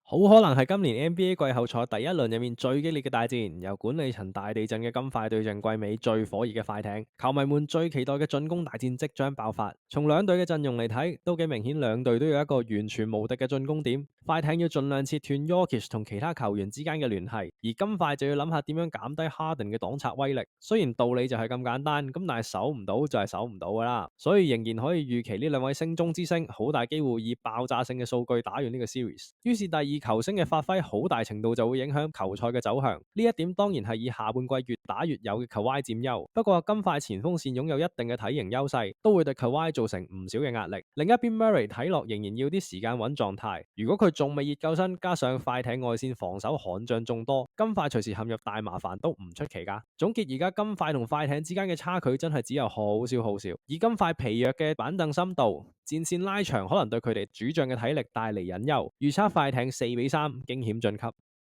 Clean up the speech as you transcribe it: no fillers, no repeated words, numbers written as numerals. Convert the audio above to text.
好可能係今年 NBA 季後賽第一輪入面最激烈嘅大戰，由管理層大地震嘅金塊對陣季尾最火熱嘅快艇，球迷們最期待嘅進攻大戰即將爆發。從兩隊嘅陣容嚟睇，都幾明顯，兩隊都有一個完全無敵嘅進攻點。快艇要盡量切斷 Jokic 同其他球員之間嘅聯繫，而金塊就要諗下點樣減低 Harden 嘅擋拆威力。雖然道理就係咁簡單，咁但係守唔到就係守唔到噶啦，所以仍然可以預期呢兩位星中之星好大機會以爆炸性嘅數據打完呢個 series。於是第二球星嘅發揮好大程度就會影響球賽嘅走向，呢一點當然係以下半季越打越有嘅 Kawhi 佔優。不過金塊前鋒線擁有一定嘅體型優勢，都會對 Kawhi 造成唔少嘅壓力。另一邊 Murray 睇落仍然要啲時間穩狀態，如果佢仲未熱夠身，加上快艇外線防守悍將眾多，金塊隨時陷入大麻煩都唔出奇噶。總結而家金塊同快艇之間嘅差距真係只有好少好少，以金塊疲弱嘅板凳深度，戰線拉長可能對佢哋主將嘅體力帶嚟隱憂，預測快艇4-3驚險晉級。